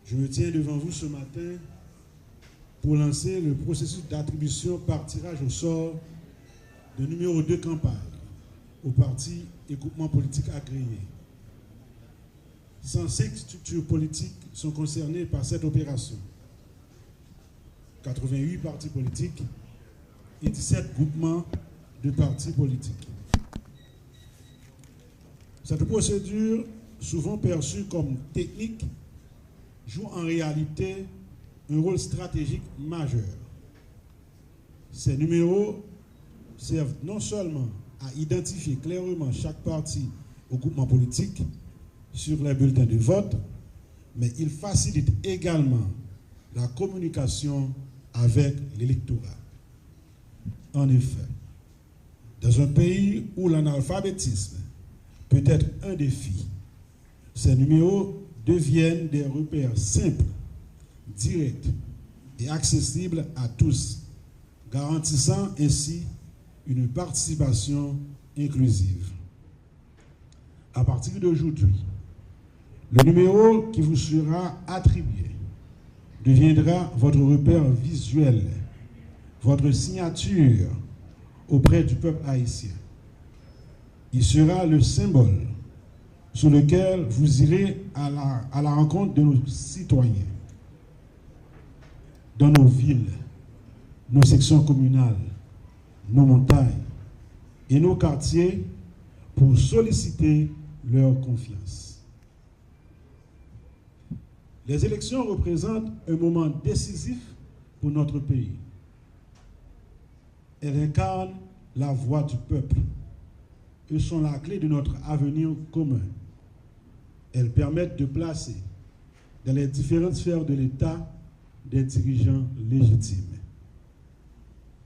Je me tiens devant vous ce matin pour lancer le processus d'attribution par tirage au sort de numéro 2 campagne aux partis et groupements politiques agréés. 105 structures politiques sont concernées par cette opération. 88 partis politiques et 17 groupements de partis politiques. Cette procédure, souvent perçue comme technique, joue en réalité un rôle stratégique majeur. Ces numéros servent non seulement à identifier clairement chaque parti ou groupement politique sur les bulletins de vote, mais ils facilitent également la communication avec l'électorat. En effet, dans un pays où l'analphabétisme peut être un défi, ces numéros deviennent des repères simples, directs et accessibles à tous, garantissant ainsi une participation inclusive. À partir d'aujourd'hui, le numéro qui vous sera attribué deviendra votre repère visuel, votre signature auprès du peuple haïtien. Il sera le symbole sous lequel vous irez à la rencontre de nos citoyens, dans nos villes, nos sections communales, nos montagnes et nos quartiers pour solliciter leur confiance. Les élections représentent un moment décisif pour notre pays. Elles incarnent la voix du peuple. Elles sont la clé de notre avenir commun. Elles permettent de placer dans les différentes sphères de l'État des dirigeants légitimes.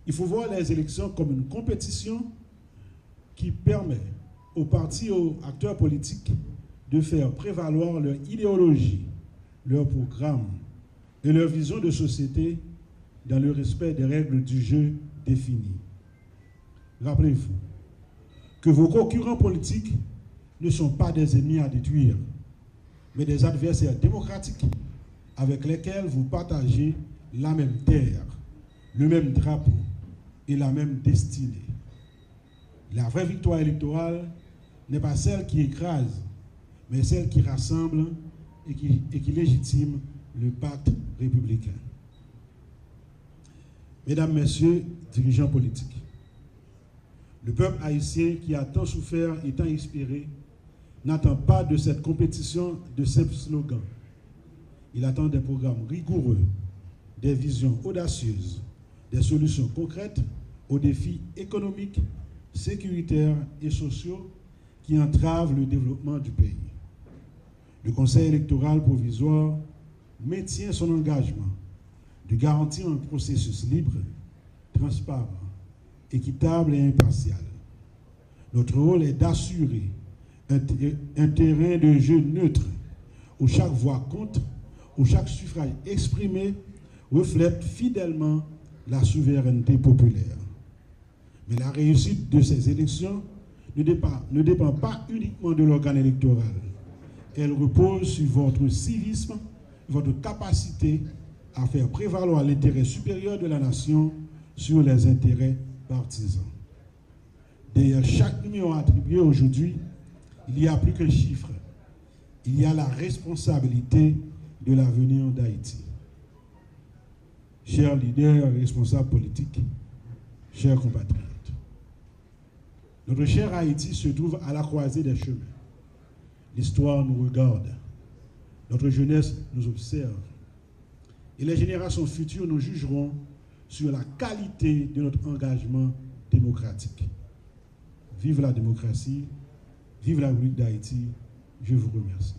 Il faut voir les élections comme une compétition qui permet aux partis et aux acteurs politiques de faire prévaloir leur idéologie, leur programme et leur vision de société dans le respect des règles du jeu définies. Rappelez-vous que vos concurrents politiques ne sont pas des ennemis à détruire, mais des adversaires démocratiques avec lesquels vous partagez la même terre, le même drapeau et la même destinée. La vraie victoire électorale n'est pas celle qui écrase, mais celle qui rassemble et qui légitime le pacte républicain. Mesdames, Messieurs, dirigeants politiques, le peuple haïtien qui a tant souffert et tant inspiré n'attend pas de cette compétition de simples slogans. Il attend des programmes rigoureux, des visions audacieuses, des solutions concrètes aux défis économiques, sécuritaires et sociaux qui entravent le développement du pays. Le Conseil électoral provisoire maintient son engagement de garantir un processus libre, transparent, équitable et impartial. Notre rôle est d'assurer un terrain de jeu neutre où chaque voix compte, où chaque suffrage exprimé reflète fidèlement la souveraineté populaire. Mais la réussite de ces élections ne dépend pas uniquement de l'organe électoral. Elle repose sur votre civisme, votre capacité à faire prévaloir l'intérêt supérieur de la nation sur les intérêts partisans. Derrière chaque numéro attribué aujourd'hui, il y a plus qu'un chiffre. Il y a la responsabilité de l'avenir d'Haïti. Chers leaders et responsables politiques, chers compatriotes, notre cher Haïti se trouve à la croisée des chemins. L'histoire nous regarde, notre jeunesse nous observe, et les générations futures nous jugeront sur la qualité de notre engagement démocratique. Vive la démocratie, vive la République d'Haïti, je vous remercie.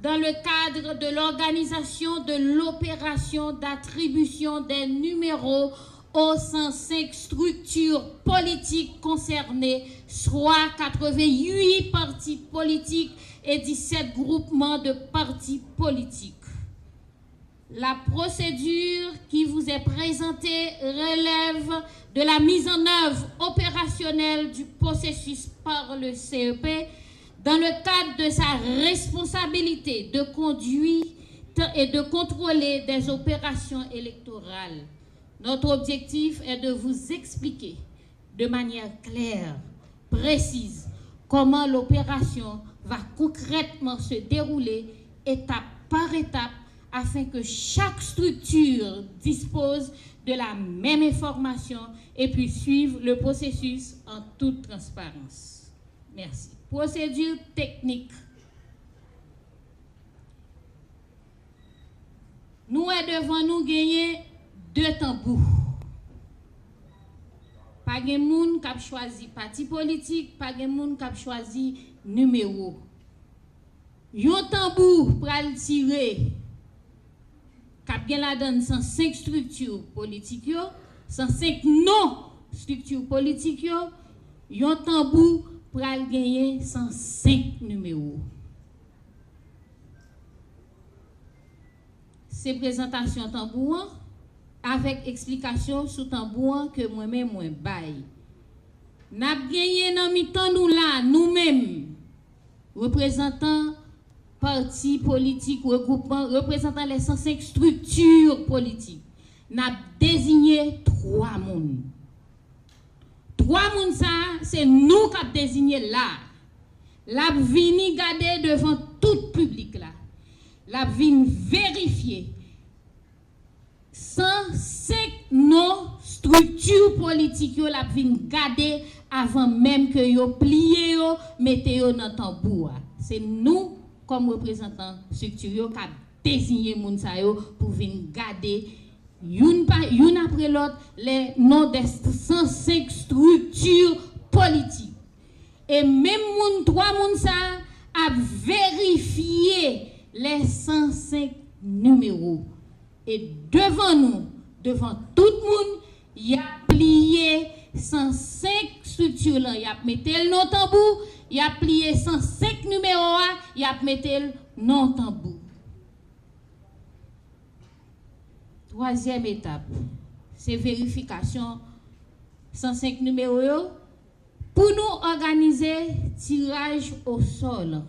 Dans le cadre de l'organisation de l'opération d'attribution des numéros aux 105 structures politiques concernées, soit 88 partis politiques et 17 groupements de partis politiques. La procédure qui vous est présentée relève de la mise en œuvre opérationnelle du processus par le CEP dans le cadre de sa responsabilité de conduire et de contrôler des opérations électorales. Notre objectif est de vous expliquer de manière claire, précise, comment l'opération va concrètement se dérouler étape par étape afin que chaque structure dispose de la même information et puisse suivre le processus en toute transparence. Merci. Procédure technique. Nous est devant nous gagner 2 tambours. Pas de monde qui a choisi parti politique, pas de monde qui a choisi numéro. Yon tambour pour le tirer. Cap gen la donne 105 structures politiques yo, 105 non structures politiques yo, yon tambour pour le gagner 105 numéros. C'est présentation tambour avec explication sous tambour que moi-même moi bail. N'a gagné dans mi-temps nous là nous-mêmes représentants partis politiques, regroupements, représentant les 105 structures politiques, n'a désigné 3 moun. 3 moun ça, c'est nous qui avons désigné là. La vini garder devant tout public là. La vini vérifier 105 non structures politiques yo la vini garder avant même que yo plié yo mettez yo dans tambour. C'est nous comme représentants structurels qui a désigné moun sa yo pour venir garder une après l'autre les noms des 105 structures politiques. Et même moun 3 moun sa a vérifié les 105 numéros. Et devant nous, devant tout le monde, il a plié 105 structures là, il a mis le nom tambour. Il a plié 105 numéros, il a mis le non tambour. 3e étape, c'est vérification 105 numéros pour nous organiser tirage au sol.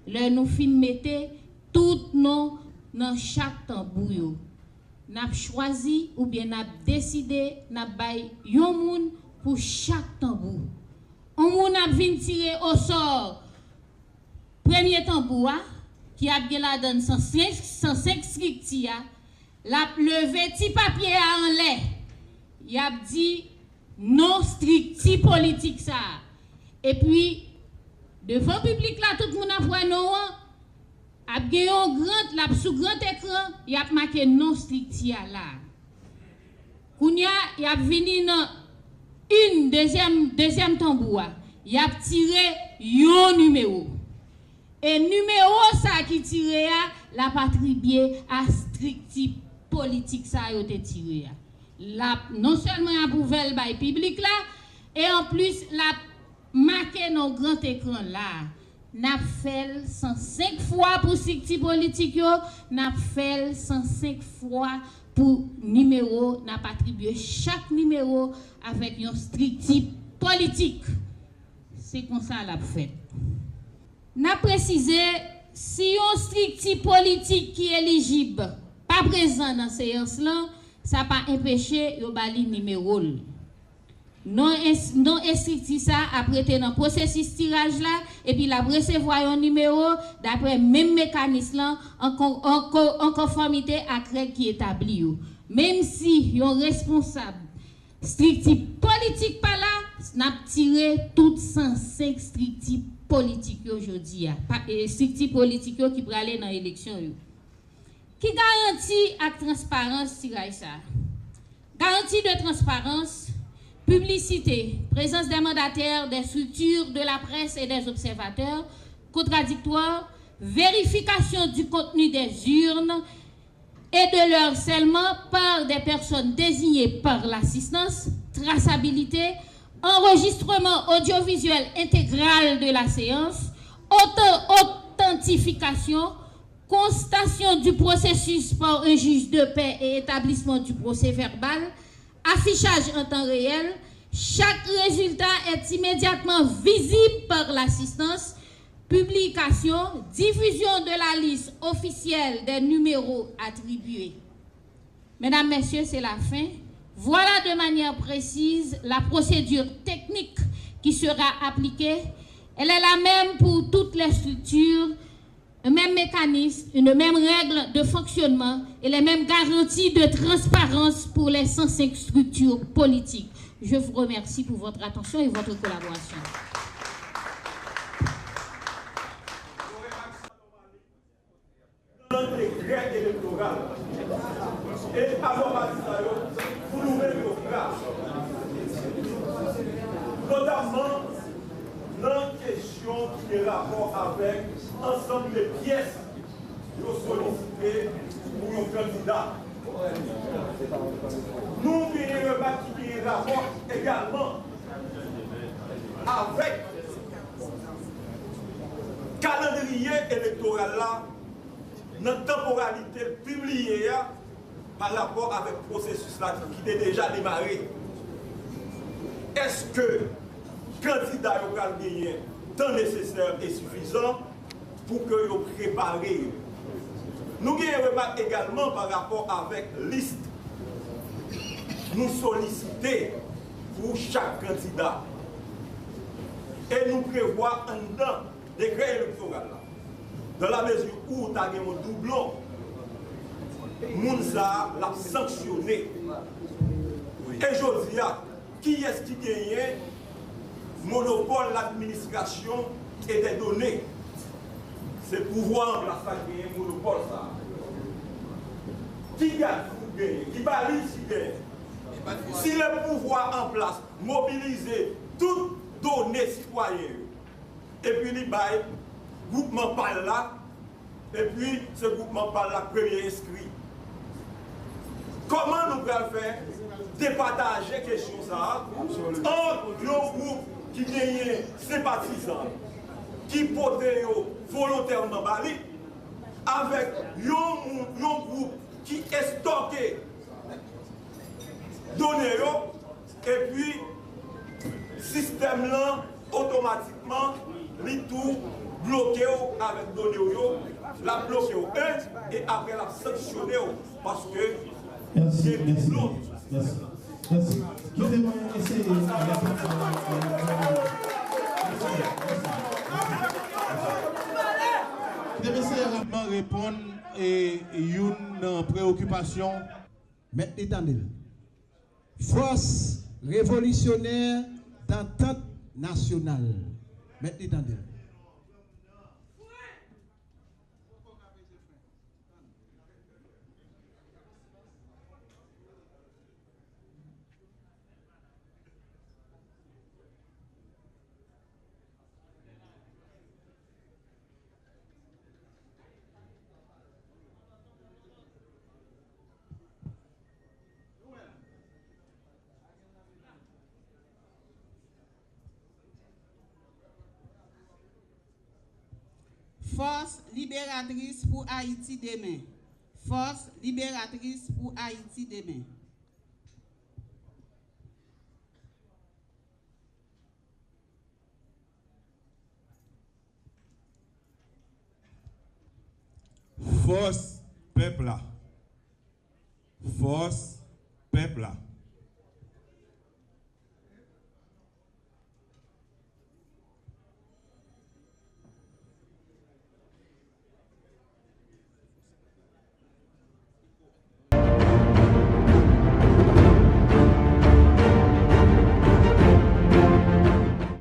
Là, nous mettons tout nom dans chaque tambour. Nous avons choisi ou bien nous avons décidé de bailler un moun pour chaque tambour. On a venu tirer au sort premier tambour qui a bien la donne 105 stricti la levé petit papier en l'air. Il a dit non stricti politique ça. Et puis devant public là tout le monde a pris non a gagné un grand la sous grand écran, il a marqué non stricti là. Kounya il a venu dans une deuxième tambour, il a tiré un numéro. Et numéro ça qui tiré la patrie à stricti politique ça a été tiré. La non seulement a pouvel bay public là et en plus la marqué dans grand écran là. N'a fait 105 fois pour stricti politique yo, n'a fait 105 fois pour numéro, n'a pas attribué chaque numéro avec un stricti politique. C'est comme ça l'a fait. N'a précisé si un stricti politique qui est éligible pas présent dans séance là, ça pas empêché yo bali numéro. Non stricti ça a prêté dans processus tirage là et puis la recevoir un numéro d'après même mécanisme là en conformité avec règle qui établi. Même si un responsable stricti politique pas là, n'a tiré toutes 105 stricti politique aujourd'hui stricti politique qui pour aller dans élection qui garantit à transparence tirage ça. Garantie de transparence, publicité, présence des mandataires, des structures de la presse et des observateurs, contradictoire, vérification du contenu des urnes et de leur scellement par des personnes désignées par l'assistance, traçabilité, enregistrement audiovisuel intégral de la séance, authentification, constatation du processus par un juge de paix et établissement du procès verbal, affichage en temps réel, chaque résultat est immédiatement visible par l'assistance, publication, diffusion de la liste officielle des numéros attribués. Mesdames, Messieurs, c'est la fin. Voilà de manière précise la procédure technique qui sera appliquée. Elle est la même pour toutes les structures, le même mécanisme, une même règle de fonctionnement et les mêmes garanties de transparence pour les 105 structures politiques. Je vous remercie pour votre attention et votre collaboration. Dans le décret électoral, et avant vous nous mettez au grâce, notamment dans la question qui est rapport avec l'ensemble des pièces qui sont sollicitées pour nos candidats. Nous avons un rapport également avec le calendrier électoral là, notre temporalité publiée par rapport avec le processus là qui est déjà démarré. Est-ce que le candidat a gagné temps nécessaire et suffisant pour que vous préparez? Nous avons une remarque également par rapport avec la liste. Nous solliciter pour chaque candidat. Et nous prévoyons un décret électoral. Dans la mesure où tu as un doublon, Mounza l'a sanctionné. Et je dis, qui est-ce qui gagne monopole de l'administration et des données? C'est le pouvoir en place qui gagne monopole. Ça. Qui gagne? Qui balise qui gagne? Si le pouvoir en place mobiliser toutes données citoyennes, et puis il baille groupement par là, et puis ce groupement par là, premier inscrit. Comment nous pouvons faire départager la question ça entre un groupe qui gagne sympathisants, qui pote volontairement bali, avec un groupe qui est stocké données, et puis système là automatiquement li tout bloqué avec données, la bloqué au 1 et après la sanctionné parce que merci, merci, merci, merci. Quittez-moi, essayez. Je vais essayer rapidement répondre à une préoccupation. Maintenant, force révolutionnaire d'entente nationale. Maintenant, Force libératrice pour Haïti demain. Force libératrice pour Haïti demain. Force peuple là. Force peuple là.